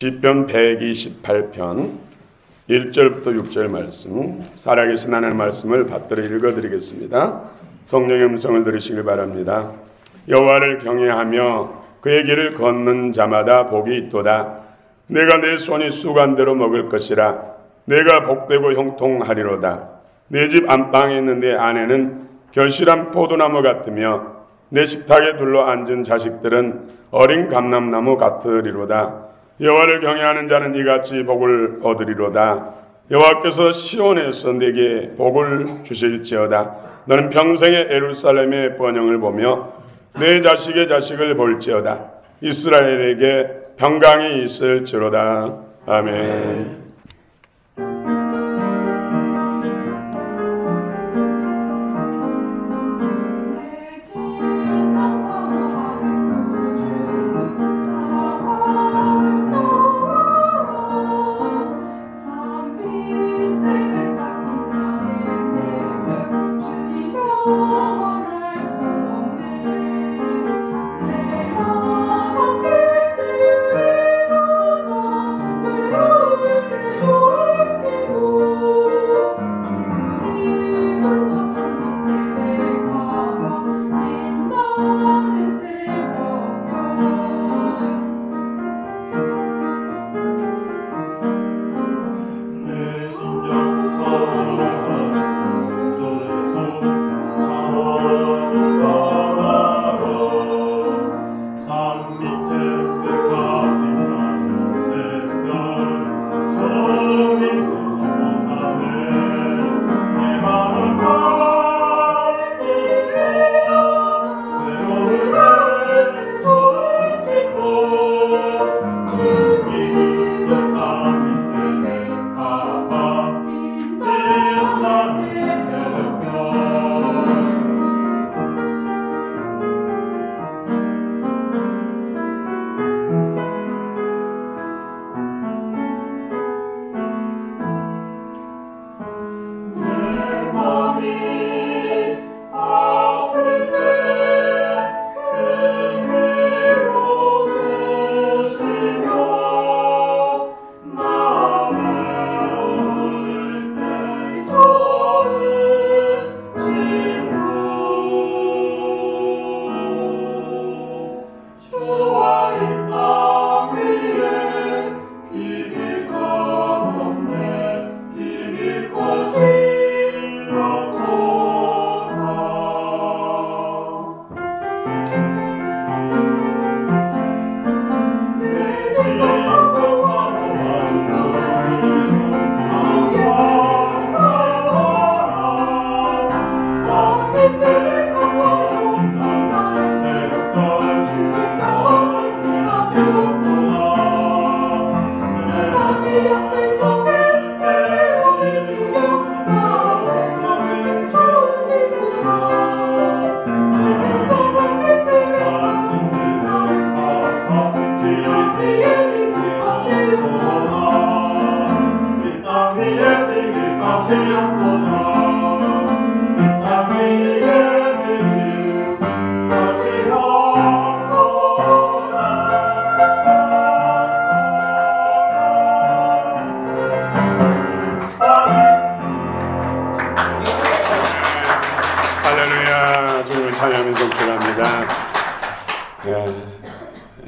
시편 128편 1절부터 6절 말씀, 살아계신 하나님의 말씀을 받들어 읽어드리겠습니다. 성령의 음성을 들으시길 바랍니다. 여호와를 경외하며 그의 길을 걷는 자마다 복이 있도다. 내가 내 손이 수간대로 먹을 것이라. 내가 복되고 형통하리로다. 내 집 안방에 있는 내 아내는 결실한 포도나무 같으며 내 식탁에 둘러 앉은 자식들은 어린 감람나무 같으리로다. 여호와를 경외하는 자는 이같이 복을 얻으리로다. 여호와께서 시온에서 내게 복을 주실지어다. 너는 평생에 예루살렘의 번영을 보며 내 자식의 자식을 볼지어다. 이스라엘에게 평강이 있을지로다. 아멘.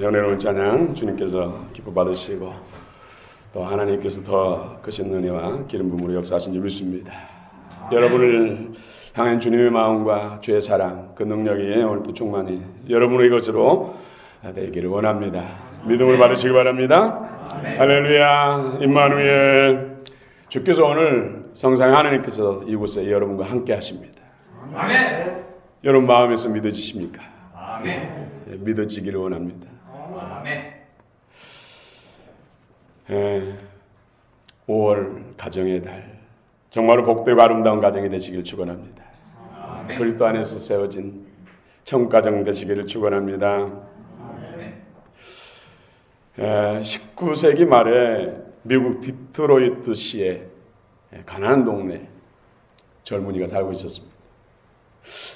연애로운 찬양 주님께서 기뻐 받으시고 또 하나님께서 더 크신 은혜와 기름 부음으로 역사하신 줄 믿습니다. 여러분을 향한 주님의 마음과 주의 사랑, 그 능력이 오늘 또 충만히 여러분의 것으로 되기를 원합니다. 믿음을 받으시기 바랍니다. 할렐루야. 임마누엘. 주께서 오늘 성상의 하나님께서 이곳에 여러분과 함께 하십니다. 아멘. 여러분 마음에서 믿어지십니까? 아멘. 믿어지기를 원합니다. 아멘. 5월 가정의 달, 정말로 복되고 아름다운 가정이 되시길 축원합니다. 아멘. 그리스도 안에서 세워진 천국 가정 되시기를 축원합니다. 아멘. 19세기 말에 미국 디트로이트시의 가난한 동네 젊은이가 살고 있었습니다.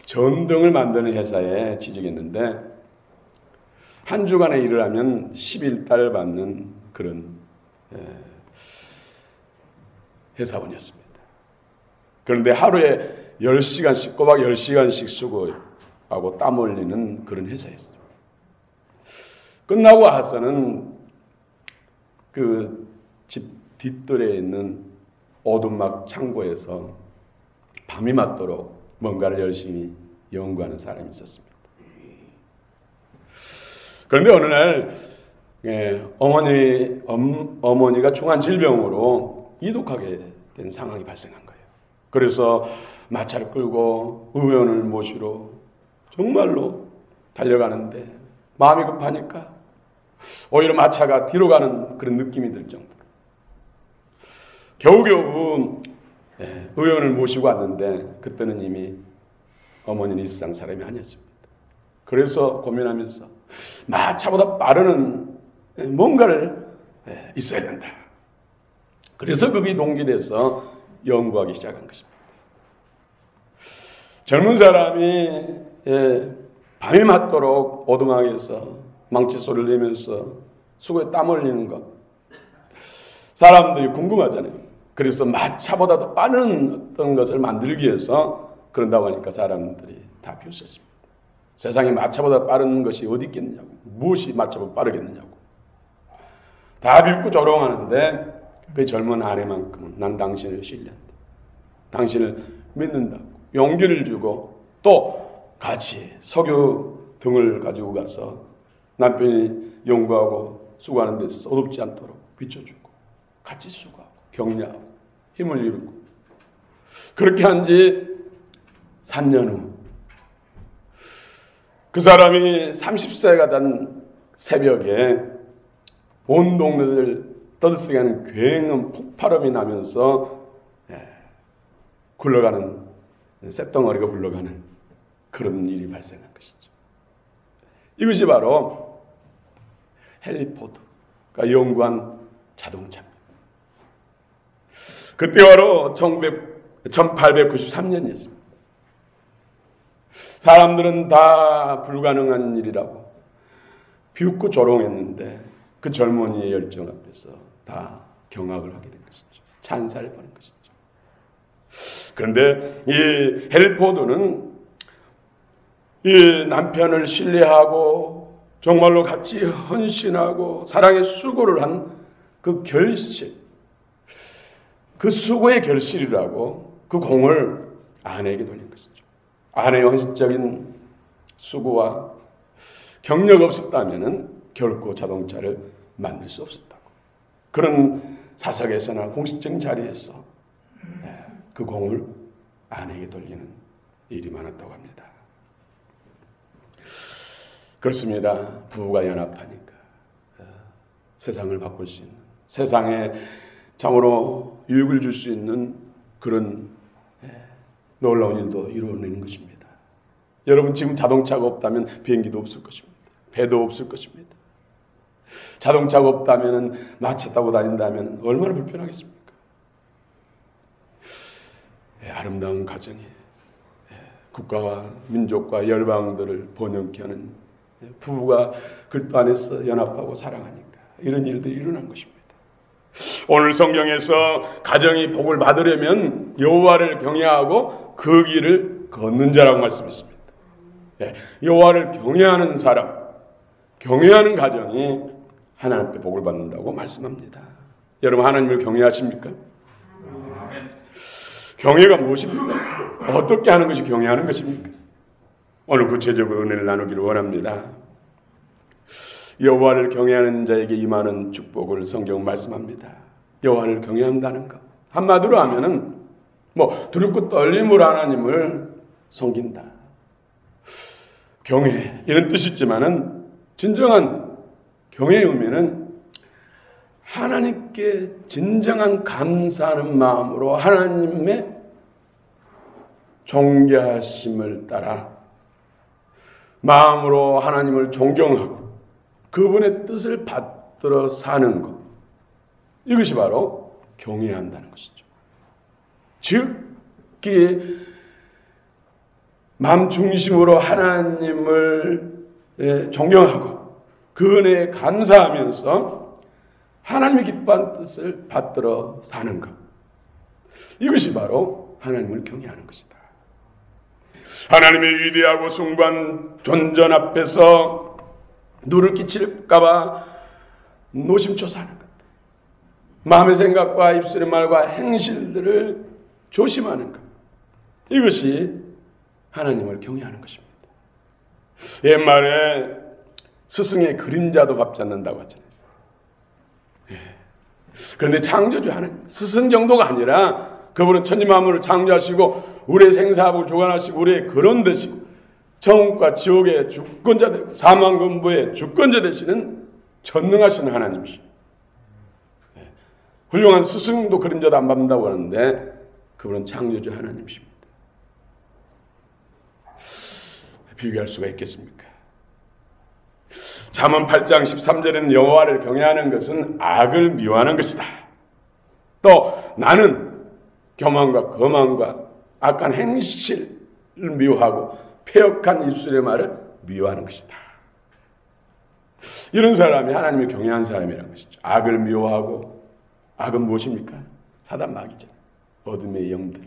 전등을 만드는 회사에 취직했는데 한 주간의 일을 하면 11달러 받는 그런 회사원이었습니다. 그런데 하루에 10시간씩 꼬박 10시간씩 수고하고 땀 흘리는 그런 회사였어요. 끝나고 와서는 그 집 뒷뜰에 있는 오두막 창고에서 밤이 맞도록 뭔가를 열심히 연구하는 사람이 있었습니다. 그런데 어느 날 어머니가 중한 질병으로 이독하게 된 상황이 발생한 거예요. 그래서 마차를 끌고 의원을 모시러 정말로 달려가는데 마음이 급하니까 오히려 마차가 뒤로 가는 그런 느낌이 들 정도로 겨우겨우 의원을 모시고 왔는데 그때는 이미 어머니는 이 세상 사람이 아니었습니다. 그래서 고민하면서 마차보다 빠르는 뭔가를 있어야 된다. 그래서 그게 동기돼서 연구하기 시작한 것입니다. 젊은 사람이 밤이 맞도록 오두막에서 망치 소리를 내면서 수고에 땀 흘리는 것, 사람들이 궁금하잖아요. 그래서 마차보다 더 빠른 어떤 것을 만들기 위해서 그런다고 하니까 사람들이 다 비웃었습니다. 세상에 마차보다 빠른 것이 어디 있겠느냐고, 무엇이 마차보다 빠르겠느냐고 다 비웃고 조롱하는데 그 젊은 아내만큼은 난 당신을 신뢰한다, 당신을 믿는다고 용기를 주고 또 같이 석유 등을 가지고 가서 남편이 연구하고 수고하는 데 있어서 어둡지 않도록 비춰주고 같이 수고하고 격려하고 힘을 이루고 그렇게 한 지 3년 후 그 사람이 30세가 된 새벽에 온 동네를 떠들썩게 하는 굉장한 폭발음이 나면서 굴러가는 쇳덩어리가 굴러가는 그런 일이 발생한 것이죠. 이것이 바로 헨리 포드가 연구한 자동차입니다. 그때 바로 1893년이었습니다. 사람들은 다 불가능한 일이라고 비웃고 조롱했는데 그 젊은이의 열정 앞에서 다 경악을 하게 된 것이죠. 찬사를 보는 것이죠. 그런데 이 헨리 포드는 이 남편을 신뢰하고 정말로 같이 헌신하고 사랑의 수고를 한 그 결실, 그 수고의 결실이라고 그 공을 아내에게 돌린 것이죠. 아내의 헌신적인 수고와 경력 없었다면 결코 자동차를 만들 수 없었다고. 그런 사석에서나 공식적인 자리에서 그 공을 아내에게 돌리는 일이 많았다고 합니다. 그렇습니다. 부부가 연합하니까 세상을 바꿀 수 있는, 세상에 참으로 유익을 줄 수 있는 그런 놀라운 일도 이루어내는 것입니다. 여러분 지금 자동차가 없다면 비행기도 없을 것입니다. 배도 없을 것입니다. 자동차가 없다면 마차 타고 다닌다면 얼마나 불편하겠습니까? 아름다운 가정이 국가와 민족과 열방들을 번영케 하는 부부가 그리스도 안에서 연합하고 사랑하니까 이런 일들이 일어난 것입니다. 오늘 성경에서 가정이 복을 받으려면 여호와를 경외하고 그 길을 걷는 자라고 말씀했습니다. 여호와를 경외하는 사람, 경외하는 가정이 하나님 앞에 복을 받는다고 말씀합니다. 여러분 하나님을 경외하십니까? 경외가 무엇입니까? 어떻게 하는 것이 경외하는 것입니까? 오늘 구체적으로 은혜를 나누기를 원합니다. 여호와를 경외하는 자에게 임하는 축복을 성경은 말씀합니다. 여호와를 경외한다는 것, 한마디로 하면은 두렵고 떨림으로 하나님을 섬긴다. 경외 이런 뜻이 있지만은 진정한 경외의 의미는 하나님께 진정한 감사하는 마음으로 하나님의 존귀하심을 따라 마음으로 하나님을 존경하고 그분의 뜻을 받들어 사는 것, 이것이 바로 경외한다는 것이죠. 즉, 마음 중심으로 하나님을 존경하고 그 은혜에 감사하면서 하나님의 기뻐하는 뜻을 받들어 사는 것. 이것이 바로 하나님을 경외하는 것이다. 하나님의 위대하고 숭고한 존전 앞에서 누를 끼칠까봐 노심초사 하는 것. 마음의 생각과 입술의 말과 행실들을 조심하는 것. 이것이 하나님을 경외하는 것입니다. 옛말에 스승의 그림자도 밥 잡는다고 하잖아요. 그런데 창조주 하나님, 스승 정도가 아니라 그분은 천지만물을 창조하시고 우리의 생사하고 주관하시고 우리의 근원 되시고 천국과 지옥의 주권자 되고 사망근부의 주권자 되시는 전능하신 하나님이시죠. 훌륭한 스승도 그림자도 안 밟는다고 하는데 그분은 창조주 하나님이십니다. 비교할 수가 있겠습니까? 잠언 8장 13절에는 여호와를 경외하는 것은 악을 미워하는 것이다. 또 나는 교만과 거만과 악한 행실을 미워하고 패역한 입술의 말을 미워하는 것이다. 이런 사람이 하나님을 경외하는 사람이라는 것이죠. 악을 미워하고, 악은 무엇입니까? 사단마귀죠. 어둠의 영들.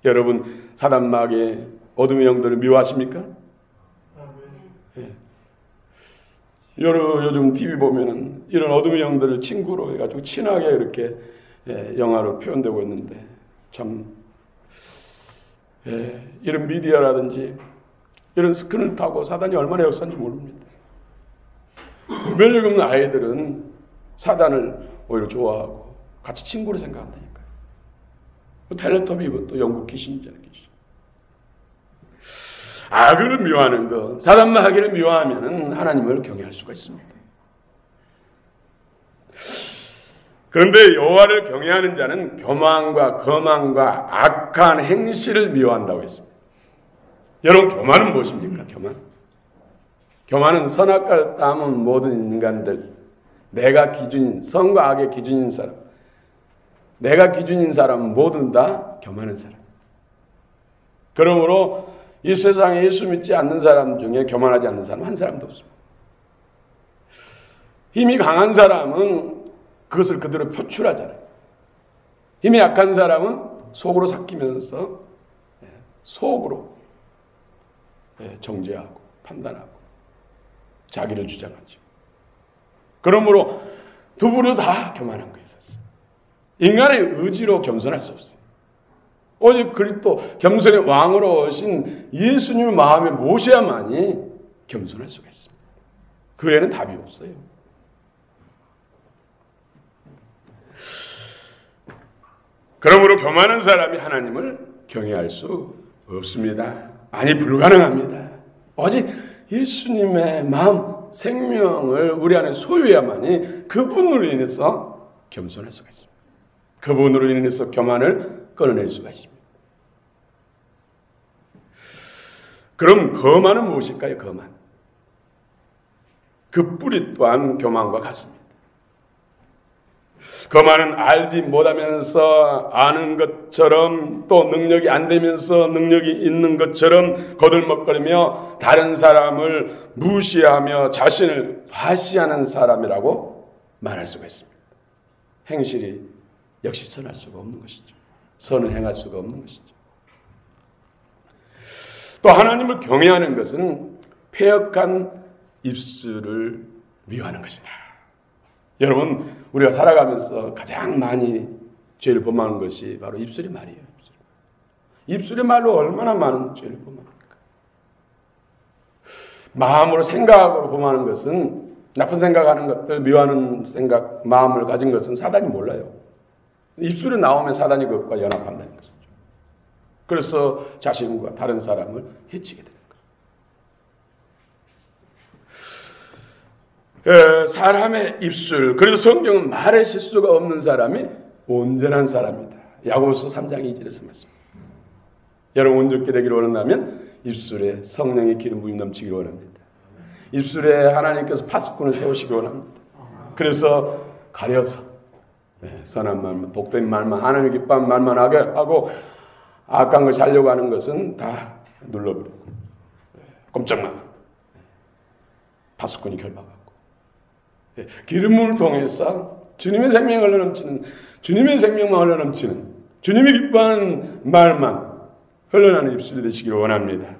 여러분 사단마귀의 어둠의 영들을 미워하십니까? 예. 요즘 TV 보면은 이런 어둠의 영들을 친구로 해가지고 친하게 이렇게 영화로 표현되고 있는데 참 이런 미디어라든지 이런 스크린을 타고 사단이 얼마나 역사인지 모릅니다. 면역 없는 아이들은 사단을 오히려 좋아하고 같이 친구로 생각한다니까요. 텔레토비 이것도 영국 귀신이잖아요. 귀신. 악을 미워하는 것, 사단마귀를 미워하면 하나님을 경외할 수가 있습니다. 그런데 여호와를 경외하는 자는 교만과 거만과 악한 행실을 미워한다고 했습니다. 여러분 교만은 무엇입니까? 교만은 선악과를 따먹은 모든 인간들, 내가 기준인, 선과 악의 기준인 사람, 내가 기준인 사람은 모두 다 교만한 사람. 그러므로 이 세상에 예수 믿지 않는 사람 중에 교만하지 않는 사람 한 사람도 없습니다. 힘이 강한 사람은 그것을 그대로 표출하잖아요. 힘이 약한 사람은 속으로 삭히면서 속으로 정죄하고 판단하고 자기를 주장하죠. 그러므로 두 부류 다 교만한 거예요. 인간의 의지로 겸손할 수 없어요. 오직 그리스도 겸손의 왕으로 오신 예수님의 마음에 모셔야만이 겸손할 수가 있습니다. 그 외에는 답이 없어요. 그러므로 교만한 사람이 하나님을 경외할 수 없습니다. 아니 불가능합니다. 오직 예수님의 마음, 생명을 우리 안에 소유해야만이 그분으로 인해서 겸손할 수가 있습니다. 그분으로 인해서 교만을 끊어낼 수가 있습니다. 그럼 거만은 무엇일까요? 거만. 그 뿌리 또한 교만과 같습니다. 거만은 알지 못하면서 아는 것처럼 또 능력이 안 되면서 능력이 있는 것처럼 거들먹거리며 다른 사람을 무시하며 자신을 과시하는 사람이라고 말할 수가 있습니다. 행실이 역시 선할 수가 없는 것이죠. 선을 행할 수가 없는 것이죠. 또 하나님을 경외하는 것은 패역한 입술을 미워하는 것이다. 여러분 우리가 살아가면서 가장 많이 죄를 범하는 것이 바로 입술의 말이에요. 입술의 말로 얼마나 많은 죄를 범합니까? 마음으로 생각으로 범하는 것은 나쁜 생각하는 것들 미워하는 생각 마음을 가진 것은 사단이 몰라요. 입술에 나오면 사단이 그것과 연합한다는 것이죠. 그래서 자신과 다른 사람을 해치게 되는 거예요. 사람의 입술, 그래서 성경은 말의 실수가 없는 사람이 온전한 사람이다. 야고보서 3장 2절에서 말씀합니다. 여러분 온전케 되기를 원한다면 입술에 성령의 기름 부음 넘치기를 원합니다. 입술에 하나님께서 파수꾼을 세우시기 원합니다. 그래서 가려서 선한 말만, 복된 말만, 하나님의 기뻐하는 말만 하게 하고 악한 것을 하려고 하는 것은 다 눌러버리고 꼼짝만 파수꾼이 결박하고 기름을 통해서 주님의 생명을 흘러넘치는, 주님의 생명만 흘러넘치는, 주님이 기뻐하는 말만 흘러나는 입술이 되시기를 원합니다.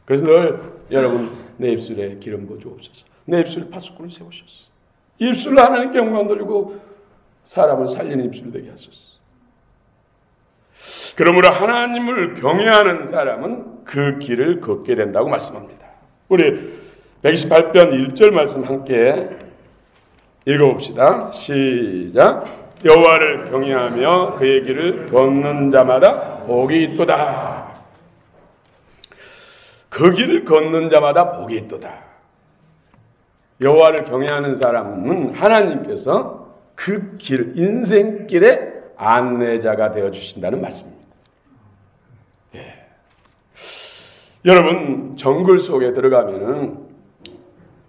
그래서 늘 여러분 내 입술에 기름 부어 주옵소서. 내 입술에 파수꾼을 세우셨어. 입술로 하나님께 영광 돌리고 사람을 살리는 입술이 되게 하소서. 그러므로 하나님을 경외하는 사람은 그 길을 걷게 된다고 말씀합니다. 우리 128편 1절 말씀 함께 읽어봅시다. 시작. 여호와를 경외하며 그의 길을 걷는 자마다 복이 있도다. 그 길을 걷는 자마다 복이 있도다. 여호와를 경외하는 사람은 하나님께서 그 길, 인생길의 안내자가 되어주신다는 말씀입니다. 예. 여러분, 정글 속에 들어가면은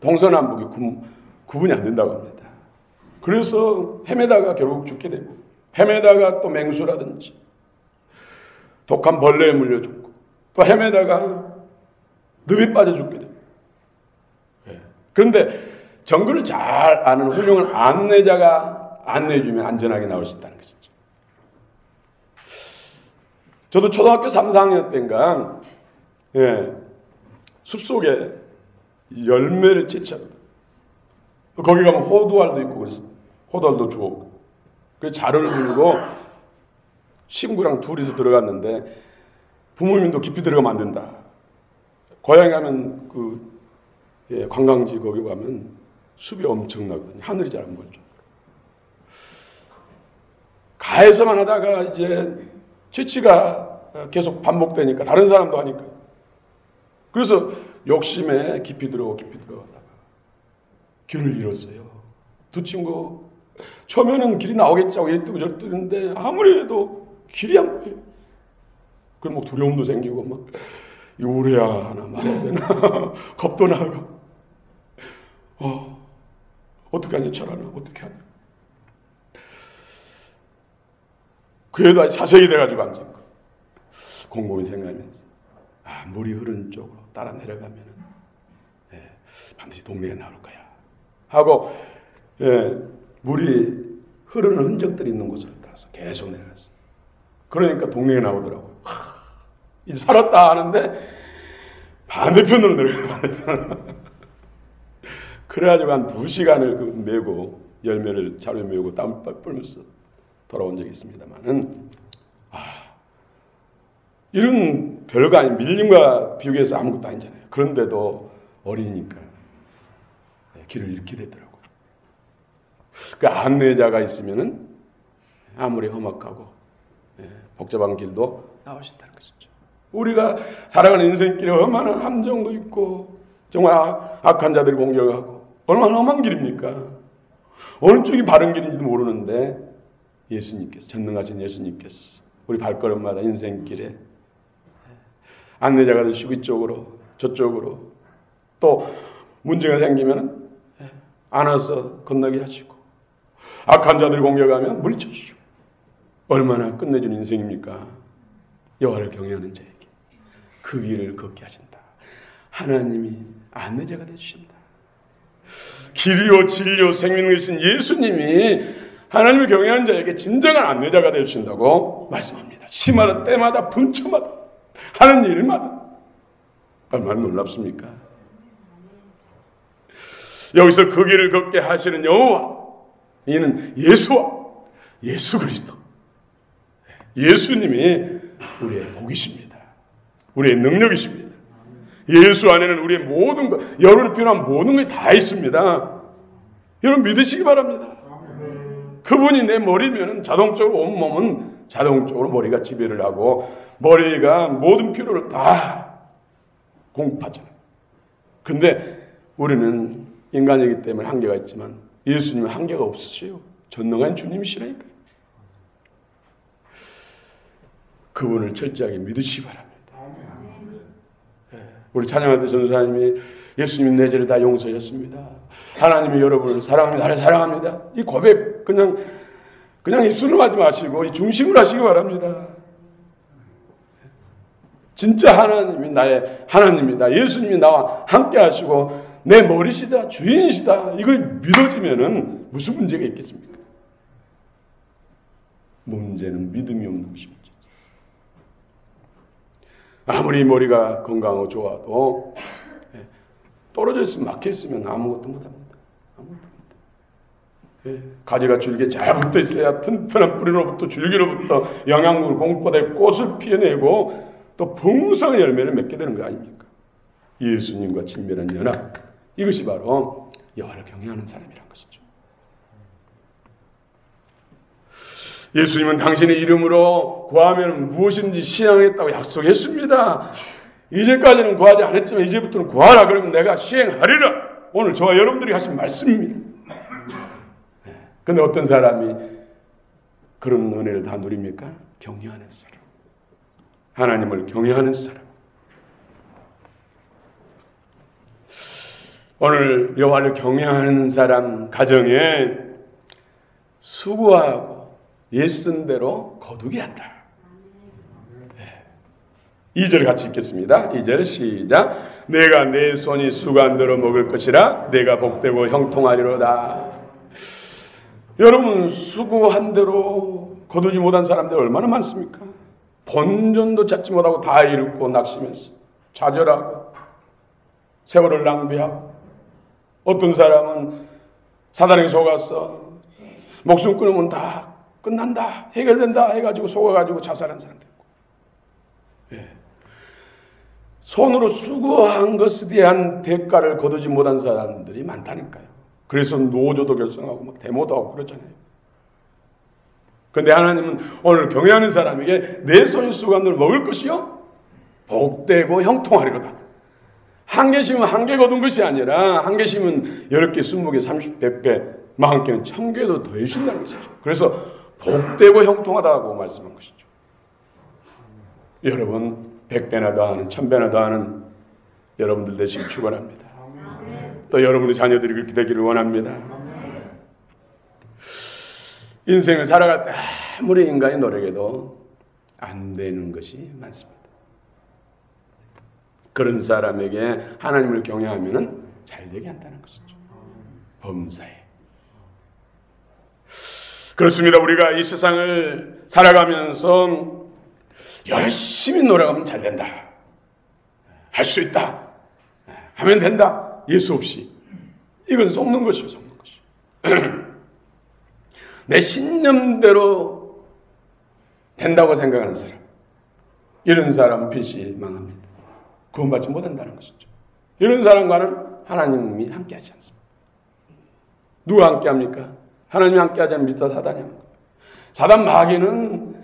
동서남북이 구분이 안 된다고 합니다. 그래서 헤매다가 결국 죽게 되고, 헤매다가 또 맹수라든지 독한 벌레에 물려 죽고, 또 헤매다가 늪에 빠져 죽게 됩니다. 예. 그런데 정글을 잘 아는 훌륭한 안내자가 안내해주면 안전하게 나올 수 있다는 것이죠. 저도 초등학교 3, 4학년 때인가 숲속에 열매를 채취하거든요. 거기 가면 호두알도 있고 그래서 호두알도 주고, 그래서 자루를 들고 친구랑 둘이서 들어갔는데 부모님도 깊이 들어가면 안 된다. 고향에 가면 관광지 거기 가면 숲이 엄청나거든요. 하늘이 잘 안 보이죠. 가에서만 하다가 이제 채취가 계속 반복되니까 다른 사람도 하니까, 그래서 욕심에 깊이 들어가다가 길을 잃었어요. 두 친구 처음에는 길이 나오겠지 하고 이랬더니 저랬는데 아무리 해도 길이 안 보여요. 그럼 뭐 두려움도 생기고 막 이거 오래야 하나 말해야 되나 겁도 나고 어떻게 하냐 철하나 어떻게 하냐. 그래도 아주 자세히 돼가지고 앉아있고 곰곰이 생각하면서 물이 흐르는 쪽으로 따라 내려가면은 반드시 동네에 나올 거야 하고 물이 흐르는 흔적들이 있는 곳으로 따라서 계속 내려갔어. 그러니까 동네에 나오더라고요. 이제 살았다 하는데 반대편으로 내려가요. 반대편으로. 그래가지고 한 2시간을 메고 열매를 자루에 메고 땀을 뻘뻘면서 돌아온 적이 있습니다만은 이런 별거 아닌 밀림과 비교해서 아무것도 아니잖아요. 그런데도 어리니까 길을 잃게 되더라고요. 그 안내자가 있으면은 아무리 험악하고 복잡한 길도 나올 수 있다는 것이죠. 우리가 살아가는 인생길에 얼마나 함정도 있고 정말 악한 자들이 공격하고 얼마나 험한 길입니까? 어느 쪽이 바른 길인지도 모르는데 예수님께서, 전능하신 예수님께서 우리 발걸음마다 인생길에 안내자가 되시고 이쪽으로 저쪽으로 또 문제가 생기면 안아서 건너게 하시고 악한 자들이 공격하면 물리쳐주시고 얼마나 끝내주는 인생입니까? 여호와를 경외하는 자에게 그 길을 걷게 하신다. 하나님이 안내자가 되주신다. 길이요 진리요 생명이신 예수님이 하나님을 경외하는 자에게 진정한 안내자가 되주신다고 말씀합니다. 시마다 때마다 분초마다 하는 일마다 얼마나 놀랍습니까? 여기서 그 길을 걷게 하시는 여호와, 이는 예수와 예수 그리스도, 예수님이 우리의 복이십니다. 우리의 능력이십니다. 예수 안에는 우리의 모든 것, 여러분이 필요한 모든 것이 다 있습니다. 여러분 믿으시기 바랍니다. 그분이 내 머리면 자동적으로 온몸은 자동적으로 머리가 지배를 하고 머리가 모든 필요를 다 공급하잖아요. 근데 우리는 인간이기 때문에 한계가 있지만 예수님은 한계가 없으세요. 전능한 주님이시라니까요. 그분을 철저하게 믿으시기 바랍니다. 우리 찬양할 때 전사님이 예수님이 내 죄를 다 용서하셨습니다. 하나님이 여러분을 사랑합니다. 나를 사랑합니다. 이 고백 그냥 입술로 하지 마시고 이 중심으로 하시기 바랍니다. 진짜 하나님이 나의 하나님이다. 예수님이 나와 함께 하시고 내 머리시다. 주인이시다. 이걸 믿어지면은 무슨 문제가 있겠습니까? 문제는 믿음이 없는 것이 문제죠. 아무리 머리가 건강하고 좋아도 떨어져 있으면 막혀 있으면 아무것도 못합니다. 아무것도 못합니다. 가지가 줄기에 잘 붙어 있어야 튼튼한 뿌리로부터 줄기로부터 영양분을 공급받아 꽃을 피워내고 또 풍성한 열매를 맺게 되는 거 아닙니까? 예수님과 친밀한 연합, 이것이 바로 여호와를 경외하는 사람이란 것이죠. 예수님은 당신의 이름으로 구하면 무엇인지 시행하겠다고 약속했습니다. 이제까지는 구하지 않았지만 이제부터는 구하라 그러면 내가 시행하리라. 오늘 저와 여러분들이 하신 말씀입니다. 그런데 어떤 사람이 그런 은혜를 다 누립니까? 경외하는 사람, 하나님을 경외하는 사람. 오늘 여호와를 경외하는 사람 가정에 수고하고 예쓴 대로 거두게 한다. 2절 같이 읽겠습니다. 2절 시작. 내가 내 손이 수고한 대로 먹을 것이라 내가 복되고 형통하리로다. 여러분, 수고한 대로 거두지 못한 사람들 얼마나 많습니까? 본전도 찾지 못하고 다 잃고 낙심해서 좌절하고 세월을 낭비하고, 어떤 사람은 사단에게 속아서 목숨 끊으면 다 끝난다, 해결된다 해가지고 속아가지고 자살한 사람들 있고, 손으로 수고한 것에 대한 대가를 거두지 못한 사람들이 많다니까요. 그래서 노조도 결성하고 막 데모도 하고 그러잖아요. 그런데 하나님은 오늘 경외하는 사람에게 내 손이 수고한 대로 먹을 것이요 복되고 형통하리로다. 한 개 심으면 한 개 거둔 것이 아니라 한 개 심으면 10개, 20개, 30, 100배, 40개는 1000개도 더 해준다는 것이죠. 그래서 복되고 형통하다고 말씀한 것이죠. 여러분, 100배나 더하는, 1000배나 더하는 여러분들 되시길 축원합니다. 또 여러분의 자녀들이 그렇게 되기를 원합니다. 인생을 살아갈 때 아무리 인간이 노력해도 안 되는 것이 많습니다. 그런 사람에게 하나님을 경외하면 잘 되게 한다는 것이죠. 범사에. 그렇습니다. 우리가 이 세상을 살아가면서 열심히 노력하면 잘 된다, 할 수 있다, 하면 된다, 예수 없이. 이건 속는 것이요, 속는 것이. 내 신념대로 된다고 생각하는 사람, 이런 사람은 빛이 망합니다. 구원받지 못한다는 것이죠. 이런 사람과는 하나님이 함께하지 않습니다. 누가 함께합니까? 하나님이 함께하지 않으면 미스터 사단이 합니다. 사단 마귀는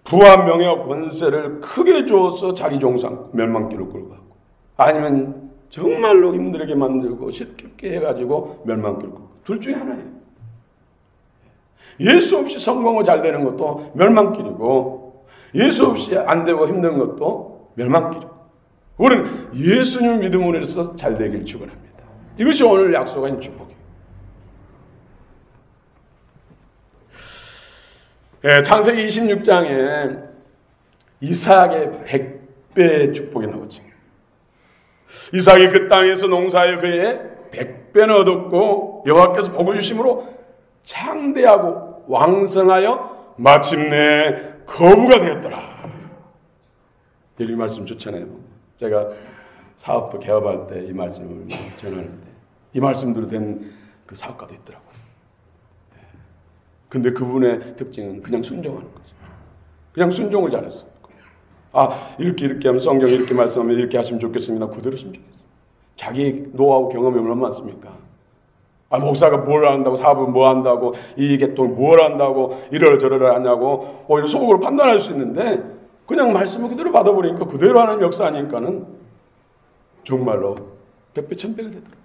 부와 명예와 권세를 크게 줘서 자기 종상, 멸망길로 끌고 가고, 아니면 정말로 힘들게 만들고 쉽게 해가지고 멸망길로 끌고 가고, 둘 중에 하나예요. 예수 없이 성공을 잘 되는 것도 멸망길이고, 예수 없이 안 되고 힘든 것도 멸망길이고, 우리는 예수님을 믿음으로 해서 잘 되길 축원합니다. 이것이 오늘 약속한 축복이에요. 창세기 26장에 이삭의 100배의 축복이 나오죠. 이삭이 그 땅에서 농사하여 그의 100배는 얻었고 여호와께서 복을 주심으로 창대하고 왕성하여 마침내 거부가 되었더라. 이 말씀 좋잖아요. 제가 사업도 개업할 때 이 말씀을 전하는데 이 말씀대로 된 그 사업가도 있더라고요. 근데 그분의 특징은 그냥 순종하는 거죠. 그냥 순종을 잘했어요. 아, 이렇게 하면 성경이 이렇게 말씀하면 이렇게 하시면 좋겠습니다. 그대로 순종했어요. 자기 노하우 경험이 얼마나 많습니까? 아, 목사가 뭘 한다고, 사업은 뭐 한다고, 이 계통이 뭘 한다고, 이러저러를 하냐고, 오히려 속으로 판단할 수 있는데, 그냥 말씀을 그대로 받아보니까 그대로 하는 역사하니까는 정말로 100배, 1000배가 되더라고요.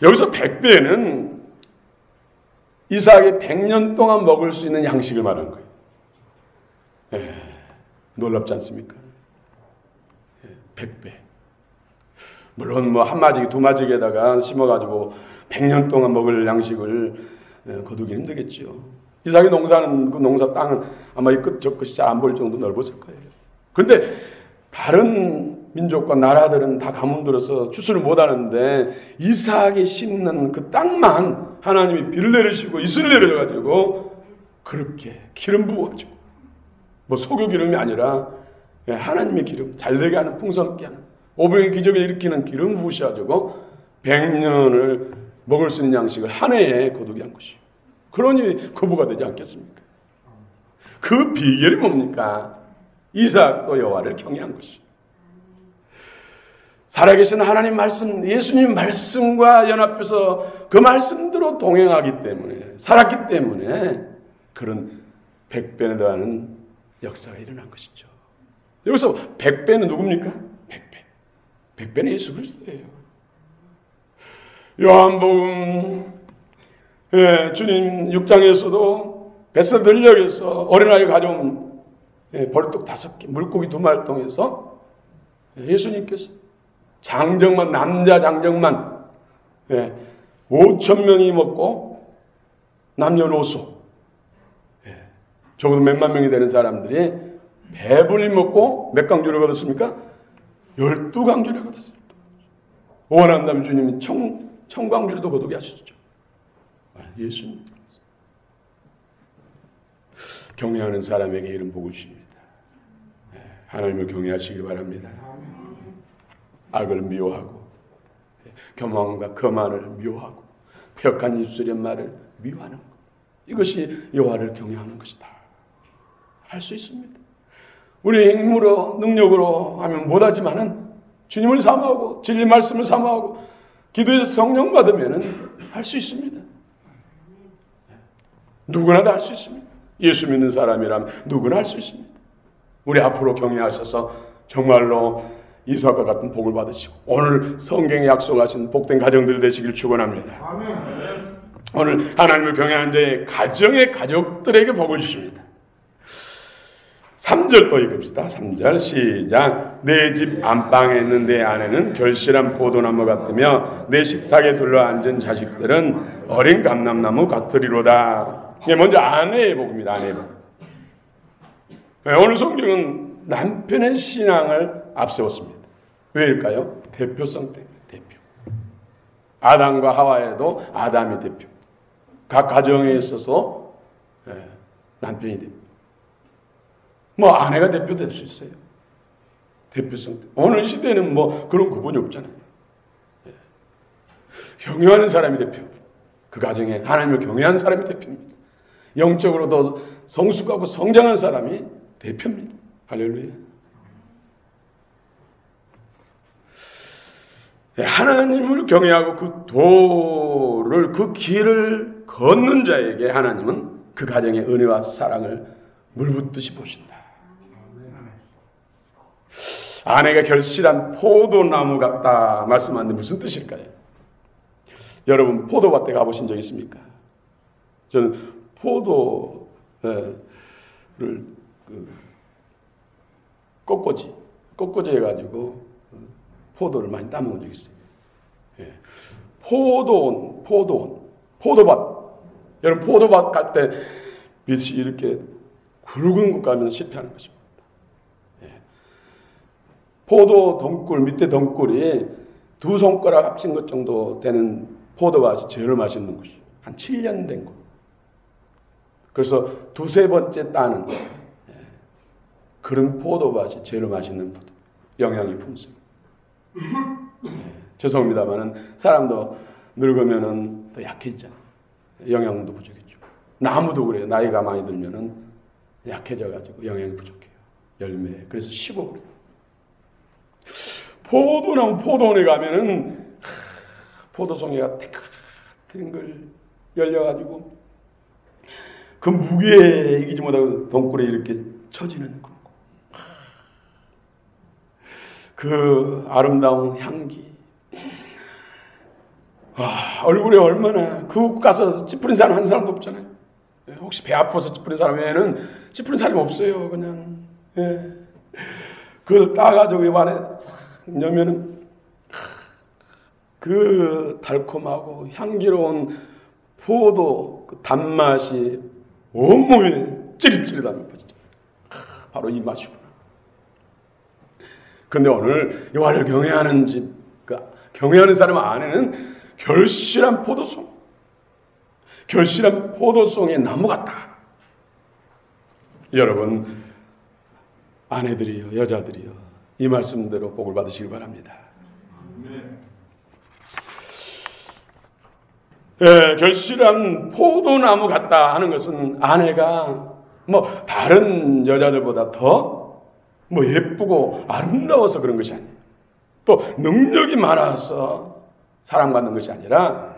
여기서 100배는 이삭이 100년 동안 먹을 수 있는 양식을 말하는 거예요. 놀랍지 않습니까? 100배. 물론 뭐 한 마지기, 두 마지기에다가 심어가지고 100년 동안 먹을 양식을 거두기 힘들겠지요. 이삭이 농사는 그 농사 땅은 아마 이 끝 저 끝이 잘 안 보일 정도 넓었을 거예요. 그런데 다른 민족과 나라들은 다 가뭄 들어서 추수를 못하는데 이삭이 심는 그 땅만 하나님이 비를 내리시고 이슬을 내려가지고 그렇게 기름 부어가지고 뭐 소교 기름이 아니라 하나님의 기름, 잘되게 하는 풍성케 하는 오병의 기적을 일으키는 기름 부으셔가지고 100년을 먹을 수 있는 양식을 한 해에 거두게 한 것이요. 그러니 거부가 되지 않겠습니까? 그 비결이 뭡니까? 이삭도 여호와를 경외한 것이요. 살아계신 하나님 말씀, 예수님 말씀과 연합해서 그 말씀대로 동행하기 때문에, 살았기 때문에 그런 100배에 더하는 역사가 일어난 것이죠. 여기서 100배는 누굽니까? 100배. 100배는 예수 그리스도예요. 요한복음 주님 6장에서도 베스들역에서 어린아이 가져온 벌떡 5개, 물고기 2마리 통해서 예수님께서 장정만, 남자 장정만 5,000명이 먹고 남녀노소 적어도 몇만 명이 되는 사람들이 배불리 먹고 몇 강주를 얻었습니까? 12강주를 얻었어요. 원한다면 주님이 청강주를 거두게 하셨죠. 예수님. 경외하는 사람에게 이런 복을 주십니다. 하나님을 경외하시길 바랍니다. 악을 미워하고 교만과 거만을 미워하고 폐역한 입술의 말을 미워하는 것. 이것이 여호와를 경외하는 것이다. 할 수 있습니다. 우리 힘으로 능력으로 하면 못하지만은 주님을 사모하고 진리 말씀을 사모하고 기도에서 성령 받으면은 할 수 있습니다. 누구나 다 할 수 있습니다. 예수 믿는 사람이라면 누구나 할 수 있습니다. 우리 앞으로 경외하셔서 정말로 이삭과 같은 복을 받으시고 오늘 성경에 약속하신 복된 가정들 되시길 축원합니다. 아멘. 오늘 하나님을 경외하는 자의 가정의 가족들에게 복을 주십니다. 3절 또 읽읍시다. 3절 시작. 내 집 안방에 있는 내 아내는 결실한 포도나무 같으며 내 식탁에 둘러앉은 자식들은 어린 감람나무 같으리로다. 먼저 아내의 복입니다. 아내의 복. 오늘 성경은 남편의 신앙을 앞세웠습니다. 왜일까요? 대표성 때문에. 대표. 아담과 하와에도 아담이 대표. 각 가정에 있어서 남편이 대표. 뭐 아내가 대표 될 수 있어요. 대표성 때문에. 오늘 시대는 뭐 그런 구분이 없잖아요. 경외하는 사람이 대표. 그 가정에 하나님을 경외하는 사람이 대표입니다. 영적으로 더 성숙하고 성장한 사람이 대표입니다. 할렐루야. 하나님을 경외하고 그 도를, 그 길을 걷는 자에게 하나님은 그 가정의 은혜와 사랑을 물붓듯이 보신다. 아내가 결실한 포도나무 같다 말씀하는데 무슨 뜻일까요? 여러분 포도밭에 가보신 적 있습니까? 저는 포도를 꺾어지 해가지고 포도를 많이 따먹은 적이 있어요. 포도밭. 여러분 포도밭 갈 때 빛이 이렇게 굵은 곳 가면 실패하는 것입니다. 포도 덩굴 밑에 덩굴이 2손가락 합친 것 정도 되는 포도밭이 제일 맛있는 곳이에요. 한 7년 된 곳. 그래서 2-3번째 따는 그런 포도밭이 제일 맛있는 포도. 영양이 풍성. 죄송합니다만은 사람도 늙으면은 더 약해지잖아요. 영양도 부족해지고. 나무도 그래요. 나이가 많이 들면은 약해져가지고 영양이 부족해요. 열매. 그래서 식어버려요. 포도나무 포도원에 가면은 포도송이가 탱글 열려가지고 그 무게에 이기지 못하고 덩굴에 이렇게 처지는 그런 거. 그 아름다운 향기. 얼굴에 얼마나 그 가서 찌푸린 사람 한 사람도 없잖아요. 혹시 배 아파서 찌푸린 사람 외에는 찌푸린 사람이 없어요. 그냥 그걸 따가지고 입안에 넣으면은 그 달콤하고 향기로운 포도 그 단맛이 온몸에 찌릿찌릿하면 바로 이 맛이구나. 근데 오늘 여호와를 경외하는 집, 경외하는 사람 안에는 결실한 포도송의 나무 같다. 여러분, 아내들이요, 여자들이요, 이 말씀대로 복을 받으시길 바랍니다. 결실한 포도나무 같다 하는 것은 아내가 다른 여자들보다 더 예쁘고 아름다워서 그런 것이 아니에요. 또 능력이 많아서 사랑받는 것이 아니라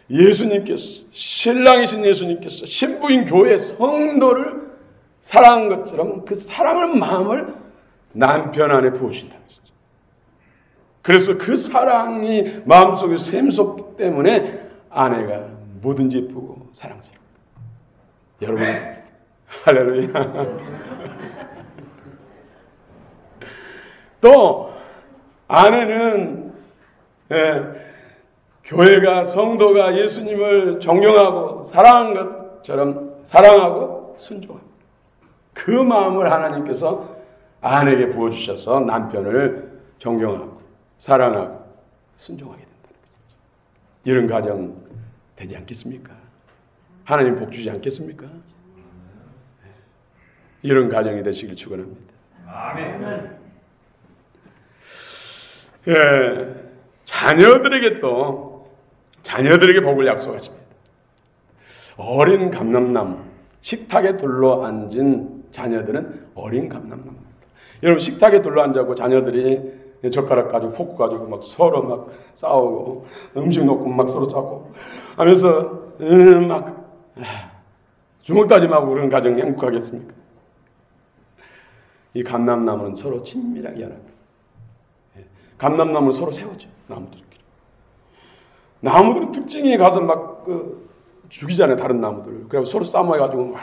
예수님께서, 신랑이신 예수님께서 신부인 교회 성도를 사랑한 것처럼 그 사랑하는 마음을 남편 안에 부으신다는 거죠. 그래서 그 사랑이 마음속에 샘솟기 때문에 아내가 뭐든지 예쁘고 사랑스러워요. 여러분, 할렐루야. 또 아내는 교회가, 성도가 예수님을 존경하고 사랑한 것처럼 사랑하고 순종합니다. 그 마음을 하나님께서 아내에게 부어주셔서 남편을 존경하고 사랑하고 순종하게 된다는 거죠. 이런 가정 되지 않겠습니까? 하나님 복 주지 않겠습니까? 이런 가정이 되시길 축원합니다. 아멘. 자녀들에게 복을 약속하십니다. 어린 감람나무, 식탁에 둘러앉은 자녀들은 어린 감람나무입니다. 여러분, 식탁에 둘러앉아고 자녀들이 젓가락 가지고 포크 가지고 서로 막 싸우고 음식 놓고 막 서로 싸고 하면서 주먹 다짐하고 그런 가정 행복하겠습니까? 이 감람나무는 서로 친밀하게 연합니다. 감람나무는 서로 세워져. 나무들은 특징이 가서 죽이잖아요, 다른 나무들. 그래서 서로 싸워가지고 막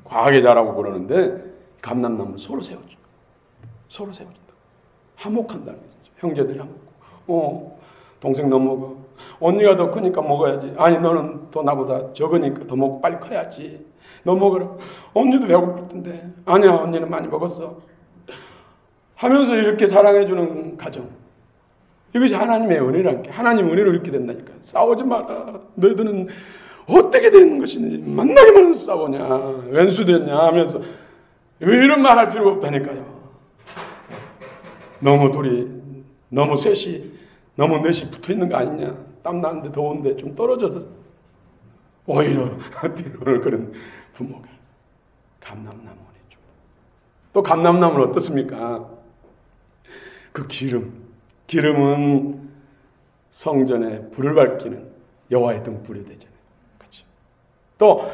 과하게 자라고 그러는데 감람나무는 서로 세워져. 서로 세워진다. 화목한다는 거죠. 형제들이 화목. 동생 너 먹어. 언니가 더 크니까 먹어야지. 아니, 너는 더 나보다 적으니까 더 먹고 빨리 커야지. 너 먹으라. 언니도 배고플 텐데. 아니야, 언니는 많이 먹었어. 하면서 이렇게 사랑해주는 가정. 이것이 하나님의 은혜란 게, 하나님 은혜로 이렇게 된다니까. 싸우지 마라. 너희들은 어떻게 되는 것이니 만나기만 해서 싸우냐, 왼수 됐냐 하면서 왜 이런 말 할 필요가 없다니까요. 너무 셋이 너무 넷이 붙어있는 거 아니냐. 땀 나는데 더운데 좀 떨어져서 오히려 뒤로는 그런 부모가 감람나무 원해줘. 또 감람나무는 어떻습니까? 그 기름은 성전에 불을 밝히는 여호와의 등불이 되잖아요. 그렇죠? 또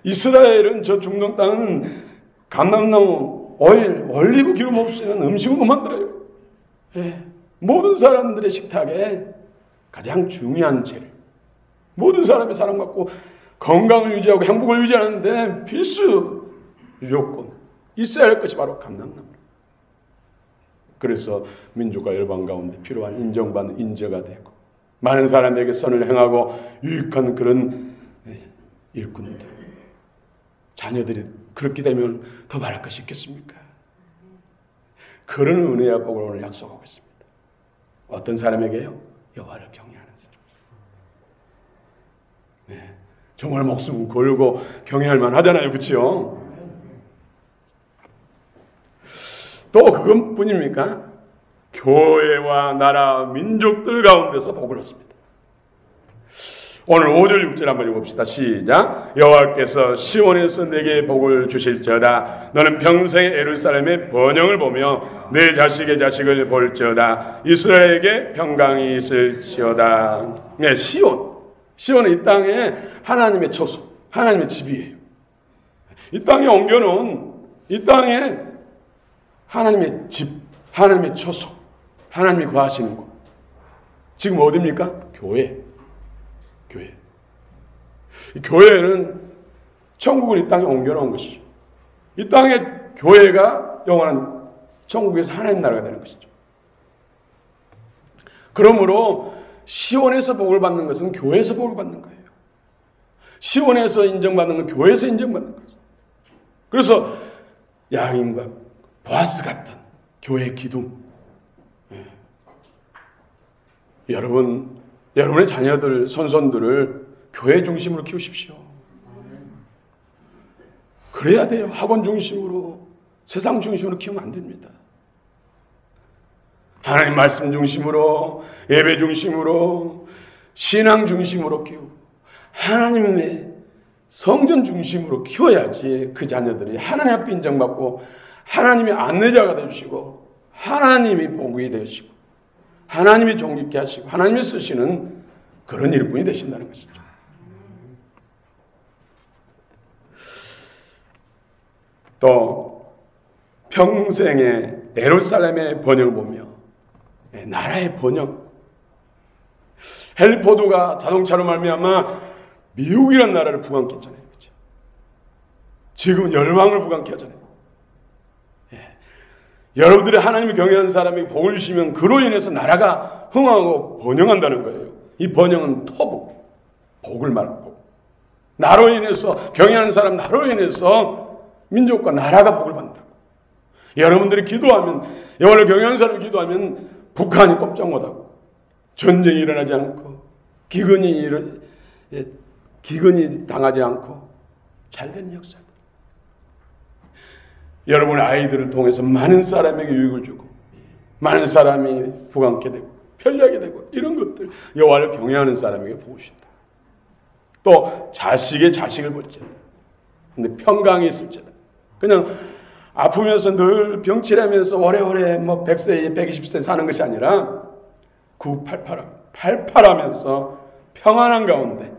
이스라엘은, 저 중동 땅은 감람나무, 오일, 올리브 기름 없이는 음식을 못 만들어요. 모든 사람들의 식탁에 가장 중요한 재료, 모든 사람이 사랑받고 건강을 유지하고 행복을 유지하는데 필수 요건, 있어야 할 것이 바로 감람나무. 그래서 민족과 열방 가운데 필요한 인정받는 인재가 되고 많은 사람에게 선을 행하고 유익한 그런 일꾼들, 자녀들이 그렇게 되면 더 바랄 것이 있겠습니까? 그런 은혜와 복을 오늘 약속하고 있습니다. 어떤 사람에게요? 여호와를 경외하는 사람. 정말 목숨 걸고 경외할 만하잖아요, 그렇죠? 또 그것뿐입니까? 교회와 나라, 민족들 가운데서 복을 얻습니다. 오늘 5절 6절 한번 읽어봅시다. 시작. 여호와께서 시온에서 내게 복을 주실지어다. 너는 평생 예루살렘의 번영을 보며 내 자식의 자식을 볼지어다. 이스라엘에게 평강이 있을지어다. 시온은 이 땅에 하나님의 처소, 하나님의 집이에요. 이 땅에 옮겨놓은, 이 땅에 하나님의 집, 하나님의 처소, 하나님이 거하시는 곳. 지금 어디입니까? 교회. 이 교회는 천국을 이 땅에 옮겨놓은 것이죠. 이 땅에 교회가 영원한 천국에서 하나님 나라가 되는 것이죠. 그러므로 시온에서 복을 받는 것은 교회에서 복을 받는 거예요. 시온에서 인정받는 건 교회에서 인정받는 거죠. 그래서 야긴과 보아스 같은 교회 기둥. 여러분의 자녀들, 손손들을 교회 중심으로 키우십시오. 그래야 돼요. 학원 중심으로, 세상 중심으로 키우면 안 됩니다. 하나님 말씀 중심으로, 예배 중심으로, 신앙 중심으로 키우고 하나님의 성전 중심으로 키워야지 그 자녀들이 하나님 앞에 인정받고 하나님이 안내자가 되시고 하나님이 복이 되시고 하나님이 존귀케 하시고 하나님이 쓰시는 그런 일꾼이 되신다는 것이죠. 또 평생의 예루살렘의 번영을 보며 나라의 번영, 헨리 포드가 자동차로 말미암아 미국이라는 나라를 부강케 했잖아요. 그렇죠? 지금은 열왕을 부강케 하잖아요. 여러분들이 하나님을 경외하는 사람이 복을 주시면 그로 인해서 나라가 흥하고 번영한다는 거예요. 이 번영은 토복, 복을 말하고 나로 인해서 경외하는 사람, 나로 인해서 민족과 나라가 복을 받는다고. 여러분들이 기도하면, 여호와를 경외하는 사람이 기도하면 북한이 꼼짝 못하고 전쟁이 일어나지 않고 기근이 당하지 않고 잘된 역사. 여러분의 아이들을 통해서 많은 사람에게 유익을 주고 많은 사람이 부강케 되고 편리하게 되고 이런 것들 여호와를 경외하는 사람에게 보고 주신다. 또 자식의 자식을 볼지어다. 근데 평강이 있을지어다. 그냥 아프면서 늘 병치라면서 오래오래 100세, 120세 사는 것이 아니라 팔팔하면서 평안한 가운데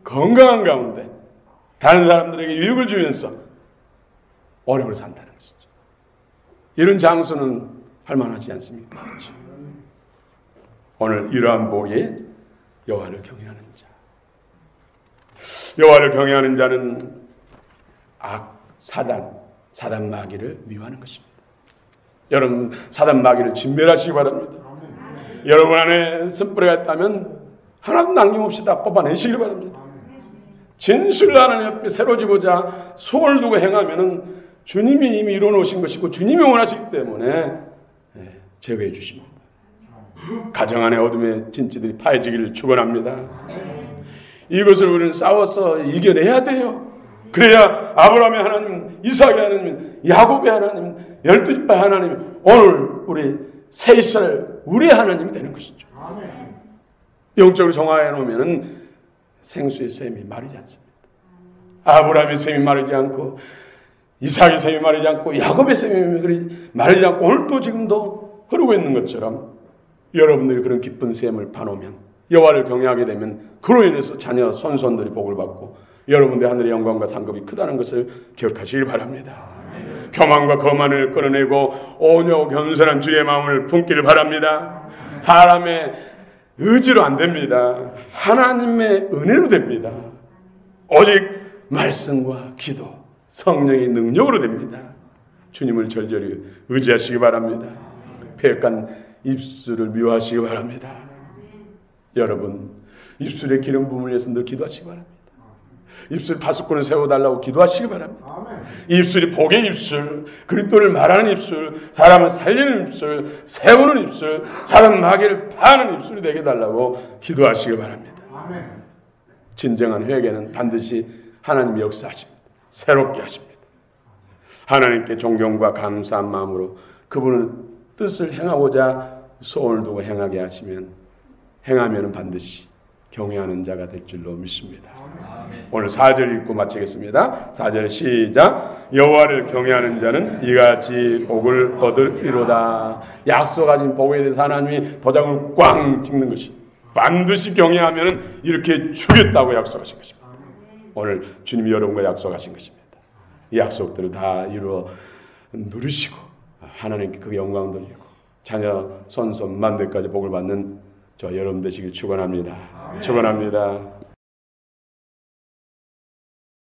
건강한 가운데 다른 사람들에게 유익을 주면서 오래오래 산다는 것이죠. 이런 장수는 할만하지 않습니까? 그렇죠? 오늘 이러한 복이 여호와를 경외하는 자. 여호와를 경외하는 자는 사단 마귀를 미워하는 것입니다. 여러분 사단 마귀를 진멸하시기 바랍니다. 여러분 안에 쓴뿌리가 있다면 하나도 남김없이 다 뽑아내시길 바랍니다. 진실로 하나님 앞에 새로지고자 소원을 두고 행하면은 주님이 이미 이루어놓으신 것이고 주님이 원하시기 때문에 제거해 주십니다. 가정 안의 어둠의 진치들이 파해지기를 축원합니다. 이것을 우리는 싸워서 이겨내야 돼요. 그래야 아브라함의 하나님, 이삭의 하나님, 야곱의 하나님, 12지파 하나님, 오늘 우리 새 이스라엘 우리의 하나님이 되는 것이죠. 영적으로 정화해 놓으면 생수의 샘이 마르지 않습니다. 아브라함의 샘이 마르지 않고 이삭의 샘이 마르지 않고 야곱의 샘이 마르지 않고 오늘도 지금도 흐르고 있는 것처럼 여러분들이 그런 기쁜 샘을 파놓으면 여호와를 경외하게 되면 그로 인해서 자녀 손손들이 복을 받고 여러분들의 하늘의 영광과 상급이 크다는 것을 기억하시길 바랍니다. 교만과 거만을 끊어내고 온유하고 겸손한 주의 마음을 품기를 바랍니다. 사람의 의지로 안 됩니다. 하나님의 은혜로 됩니다. 오직 말씀과 기도, 성령의 능력으로 됩니다. 주님을 절절히 의지하시기 바랍니다. 폐역한 입술을 미워하시기 바랍니다. 여러분 입술에 기름 부음을 위해서 늘 기도하시기 바랍니다. 입술 파수꾼을 세워달라고 기도하시기 바랍니다. 입술이 복의 입술, 그리스도를 말하는 입술, 사람을 살리는 입술, 세우는 입술, 사람 마귀를 파는 입술이 되게 달라고 기도하시기 바랍니다. 진정한 회개는 반드시 하나님이 역사하십니다. 새롭게 하십니다. 하나님께 존경과 감사한 마음으로 그분의 뜻을 행하고자 소원을 두고 행하게 하시면 행하면 반드시 경외하는 자가 될 줄로 믿습니다. 오늘 4절 읽고 마치겠습니다. 4절 시작. 여호와를 경외하는 자는 이같이 복을 얻으리로다. 약속하신 복에 대해서 하나님이 도장을 꽝 찍는 것이 반드시 경외하면 이렇게 주겠다고 약속하신 것입니다. 오늘 주님이 여러분과 약속하신 것입니다. 이 약속들을 다 이루어 누리시고 하나님께 그 영광 돌리고 자녀 손손 만대까지 복을 받는 저 여러분 되시길 축원합니다. 축원합니다.